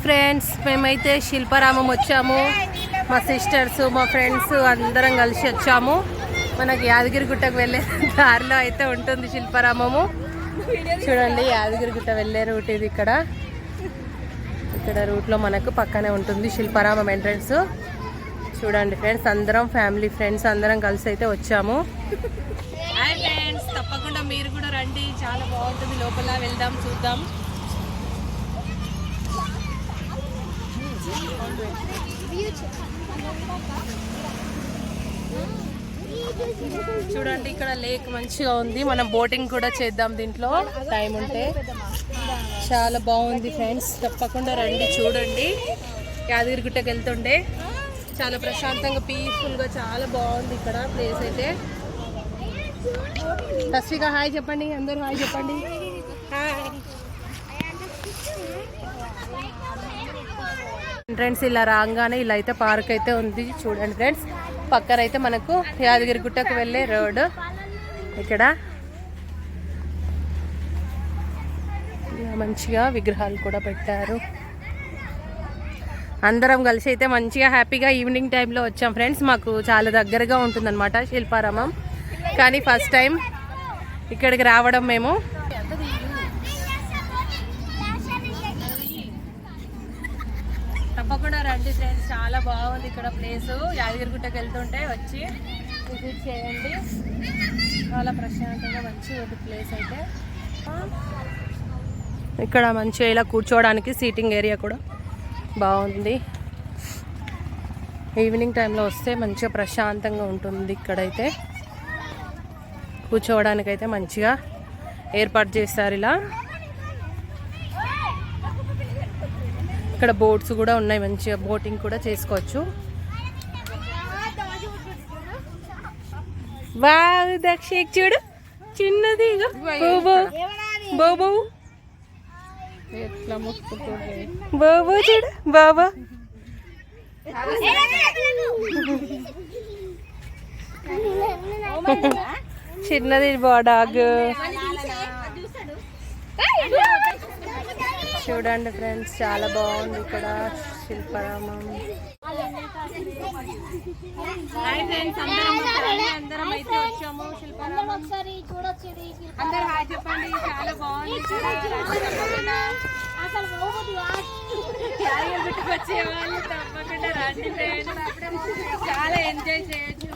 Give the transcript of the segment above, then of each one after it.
Friends, మేమైతే శిల్పారామం వచ్చాము. మా సిస్టర్స్, మా ఫ్రెండ్స్ అందరం కలిసి వచ్చాము. మనకి యాదగిరిగుట్టకు వెళ్ళే దారిలో అయితే ఉంటుంది శిల్పారామము. చూడండి, యాదగిరిగుట్ట వెళ్ళే రూట్ ఇది. ఇక్కడ రూట్లో మనకు పక్కనే ఉంటుంది శిల్పారామం ఎంట్రన్స్. చూడండి ఫ్రెండ్స్, అందరం ఫ్యామిలీ ఫ్రెండ్స్ అందరం కలిసి అయితే వచ్చాము. హాయ్ ఫ్రెండ్స్, తప్పకుండా మీరు కూడా రండి, చాలా బాగుంటుంది. లోపల వెళ్దాం, చూద్దాం. చూడండి, ఇక్కడ లేక్ మంచిగా ఉంది. మనం బోటింగ్ కూడా చేద్దాం దీంట్లో టైం ఉంటే. చాలా బాగుంది ఫ్రెండ్స్, తప్పకుండా రండి, చూడండి. యాదగిరిగుట్టకి వెళ్తుండే చాలా ప్రశాంతంగా, పీస్ఫుల్గా చాలా బాగుంది ఇక్కడ ప్లేస్ అయితే. తస్విక హాయ్ చెప్పండి, అందరూ హాయ్ చెప్పండి. ఫ్రెండ్స్, ఇలా రాగానే ఇలా అయితే పార్క్ అయితే ఉంది. చూడండి ఫ్రెండ్స్, పక్కన అయితే మనకు యాదగిరిగుట్టకు వెళ్ళే రోడ్. ఇక్కడ మంచిగా విగ్రహాలు కూడా పెట్టారు. అందరం కలిసి అయితే మంచిగా హ్యాపీగా ఈవినింగ్ టైంలో వచ్చాం ఫ్రెండ్స్. మాకు చాలా దగ్గరగా ఉంటుందన్నమాట శిల్పారామం, కానీ ఫస్ట్ టైం ఇక్కడికి రావడం మేము. తప్పకుండా రండి ఫ్రెండ్స్, చాలా బాగుంది ఇక్కడ ప్లేసు. యాదగిరిగుట్టకి వెళ్తుంటే వచ్చి విజిట్ చేయండి, చాలా ప్రశాంతంగా మంచిగా ఉంది ప్లేస్ అయితే. ఇక్కడ మంచిగా ఇలా కూర్చోవడానికి సీటింగ్ ఏరియా కూడా బాగుంది. ఈవినింగ్ టైంలో వస్తే మంచిగా ప్రశాంతంగా ఉంటుంది. ఇక్కడైతే కూర్చోవడానికైతే మంచిగా ఏర్పాటు చేస్తారు ఇలా. ఇక్కడ బోట్స్ కూడా ఉన్నాయి, మంచిగా బోటింగ్ కూడా చేసుకోవచ్చు. వావ్, దక్షిక్ చూడు చిన్నది బాబు, బాబు చూడు బాబా. చిన్నది డాగ్. చూడండి ఫ్రెండ్స్, చాలా బాగుంది ఇక్కడ శిల్పారామం. అందరం అయితే వచ్చాము శిల్పారామం. అందరు హాయ్ చెప్పండి, చాలా బాగుంది. వచ్చే వాళ్ళు తప్పకుండా రండి ఫ్రెండ్స్, చాలా ఎంజాయ్ చేయొచ్చు.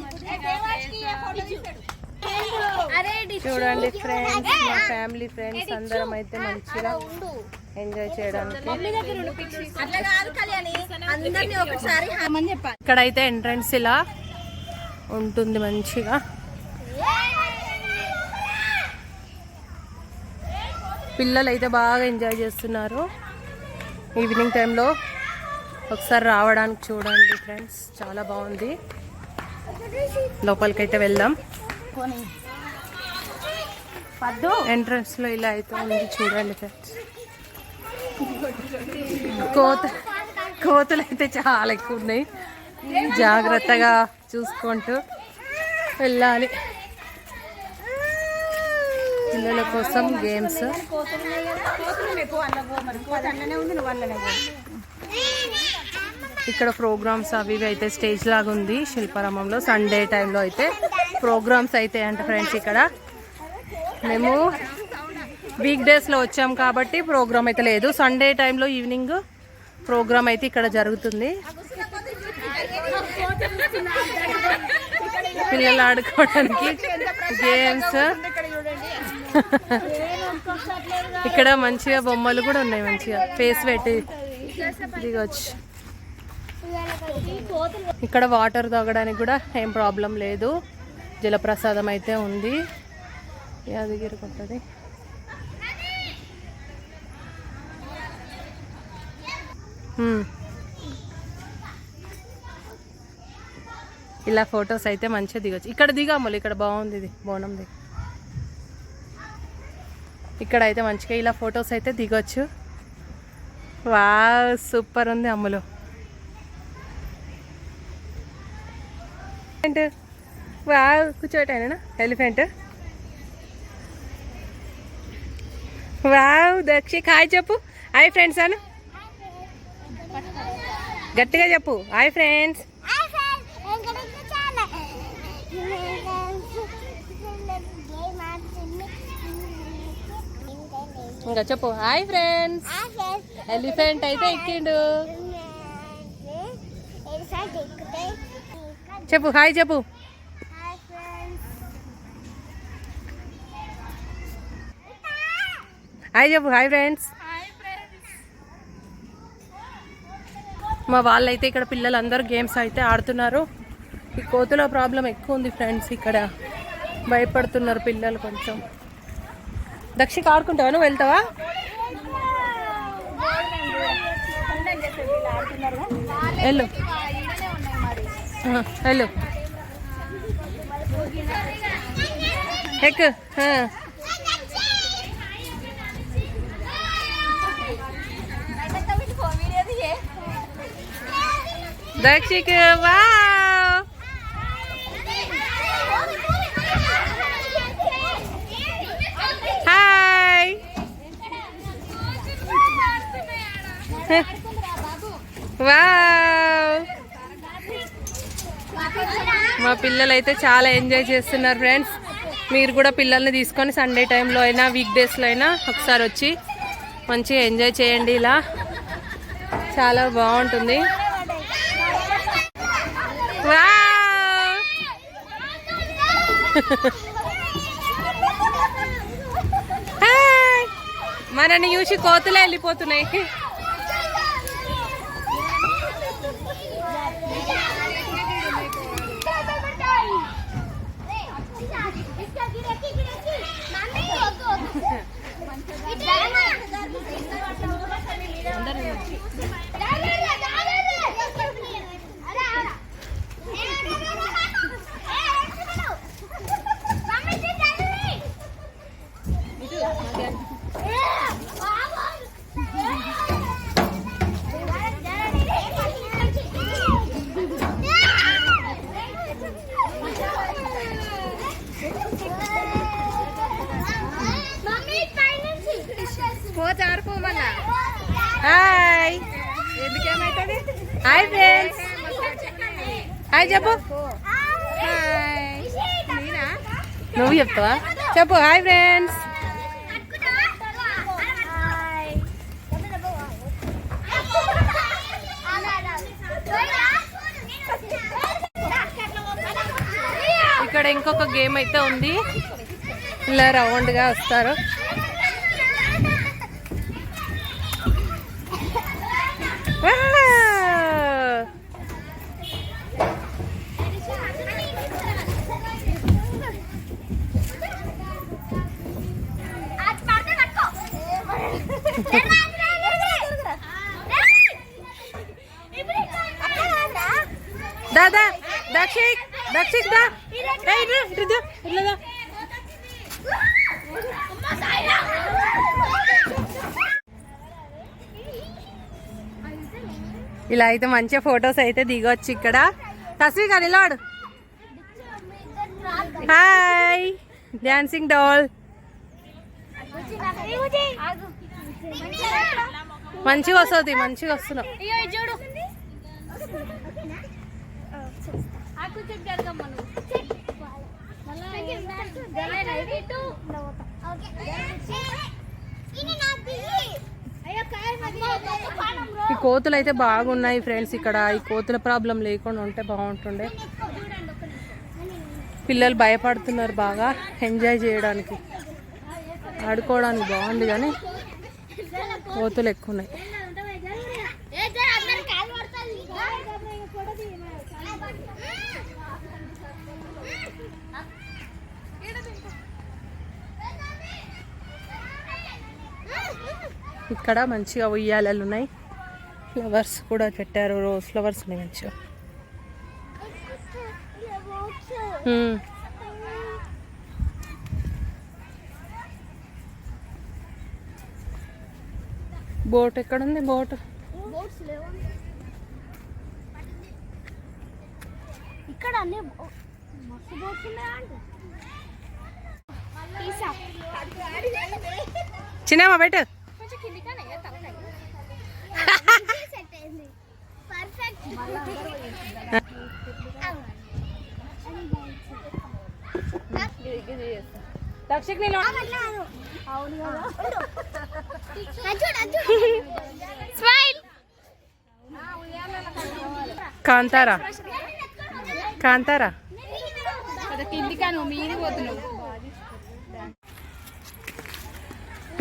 చూడండి ఫ్రెండ్స్, మా ఫ్యామిలీ ఫ్రెండ్స్ అందరం అయితే మంచిగా ఎంజాయ్ చేయడానికి. ఇక్కడైతే ఎంట్రన్స్ ఇలా ఉంటుంది మంచిగా. పిల్లలు అయితే బాగా ఎంజాయ్ చేస్తున్నారు ఈవినింగ్ టైంలో. ఒకసారి రావడానికి చూడండి ఫ్రెండ్స్, చాలా బాగుంది. లోపలికైతే వెళ్దాం. ఎంట్రన్స్ లో ఇలా అయితే ఉంది, చూడండి ఫ్రెండ్స్. కోతులు అయితే చాలా ఎక్కువ ఉన్నాయి, జాగ్రత్తగా చూసుకుంటూ వెళ్ళాలి. పిల్లల కోసం గేమ్స్. ఇక్కడ ప్రోగ్రామ్స్ అవి ఇవి అయితే స్టేజ్ లాగా ఉంది శిల్పారామంలో. సండే టైంలో అయితే ప్రోగ్రామ్స్ అయితే అంట ఫ్రెండ్స్. ఇక్కడ మేము వీక్ డేస్లో వచ్చాం కాబట్టి ప్రోగ్రామ్ అయితే లేదు. సండే టైంలో ఈవినింగ్ ప్రోగ్రామ్ అయితే ఇక్కడ జరుగుతుంది. పిల్లలు ఆడుకోవడానికి గేమ్స్. ఇక్కడ మంచిగా బొమ్మలు కూడా ఉన్నాయి, మంచిగా ఫేస్ పెట్టి దిగొచ్చు. ఇక్కడ వాటర్ తాగడానికి కూడా ఏం ప్రాబ్లం లేదు, జలప్రసాదం అయితే ఉంది. యాదగిరిగుట్టది. ఇలా ఫొటోస్ అయితే మంచిగా దిగొచ్చు. ఇక్కడ దిగాములు, ఇక్కడ బాగుంది ఇది బోనంది. ఇక్కడ అయితే మంచిగా ఇలా ఫొటోస్ అయితే దిగొచ్చు. వావ్, సూపర్ ఉంది అమ్ములు. వావ్, కూర్చోటేనా ఎలిఫెంట్. వావ్, దక్షిక్ హాయ్ చెప్పు. హాయ్ ఫ్రెండ్స్ అను. గట్టిగా చెప్పు. Hi friends. ఇంకా చెప్పు. Hi friends. ఎలిఫెంట్ అయితే ఎక్కిండు. చెప్పు హాయ్ చెప్పు. హాయ్ చెప్పు. Hi friends. మా వాళ్ళైతే ఇక్కడ పిల్లలందరూ గేమ్స్ అయితే ఆడుతున్నారు. ఈ కోతుల ప్రాబ్లం ఎక్కువ ఉంది ఫ్రెండ్స్. ఇక్కడ భయపడుతున్నారు పిల్లలు కొంచెం. దక్షికి ఆడుకుంటావా? నువ్వు వెళ్తావా? వెళ్ళు వెళ్ళు ఎక్కు. దక్షిక్ వావ్. హాయ్. వావ్. మా పిల్లలు అయితే చాలా ఎంజాయ్ చేస్తున్నారు ఫ్రెండ్స్. మీరు కూడా పిల్లల్ని తీసుకొని సండే టైంలో అయినా వీక్ డేస్లో అయినా ఒకసారి వచ్చి మంచిగా ఎంజాయ్ చేయండి. ఇలా చాలా బాగుంటుంది. మనని చూసి కోతులే వెళ్ళిపోతున్నాయి. హాయ్. ఎందుకేమైతుంది? Hi friends. హాయ్ చెప్పు. నువ్వు చెప్తావా? చెప్పు హాయ్ ఫ్రెండ్స్. ఇక్కడ ఇంకొక గేమ్ అయితే ఉంది. ఇలా రౌండ్గా వస్తారు. దాదా దక్షిక్ దక్షిక్ దా. ఇలా అయితే మంచిగా ఫొటోస్ అయితే దిగొచ్చు ఇక్కడ. తస్వీగా నిలవాడు. హాయ్. Dancing doll. మంచిగా వస్తుంది. మంచిగా వస్తున్నావు. ఈ కోతులు అయితే బాగున్నాయి ఫ్రెండ్స్. ఇక్కడ ఈ కోతుల ప్రాబ్లం లేకుండా ఉంటే బాగుంటుండే. పిల్లలు భయపడుతున్నారు బాగా. ఎంజాయ్ చేయడానికి ఆడుకోవడానికి బాగుంది కానీ కోతులు ఎక్కువ ఉన్నాయి. ఇక్కడ మంచిగా ఉయ్యాలలు ఉన్నాయి. ఫ్లవర్స్ కూడా పెట్టారు. రోజ్ ఫ్లవర్స్ ఉన్నాయి మంచిగా. బోట్ ఎక్కడుంది? బోట్ ఇక్కడ చిన్నమ్మ పెట్టు. దక్షిక్ నేను కాంతారా కాంతారా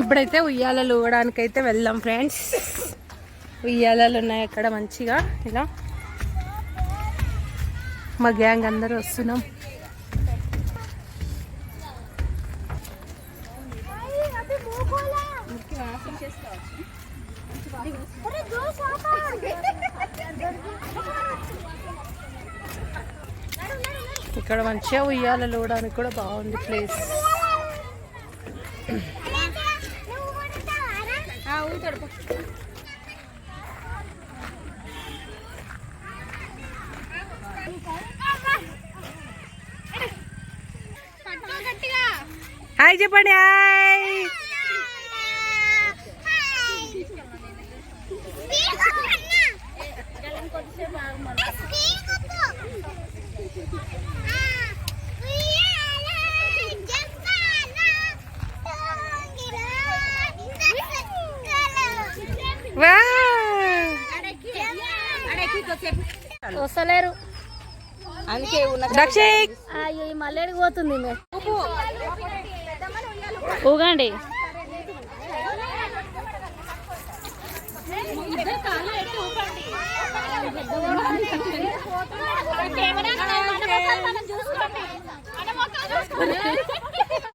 ఇప్పుడైతే ఉయ్యాలలు ఊగడానికైతే వెళ్దాం ఫ్రెండ్స్. ఉయ్యాలలు ఉన్నాయి అక్కడ మంచిగా. ఇలా మా గ్యాంగ్ అందరూ వస్తున్నాం. ఇక్కడ మంచిగా ఉయ్యాలలు ఊగడానికి కూడా బాగుంది ప్లేస్. హాయ్ చెప్పండి. హాయ్ వస్తలేరు అందుకే దక్షిక్ అయ్యో మళ్ళీడికి పోతుంది ఊగండి.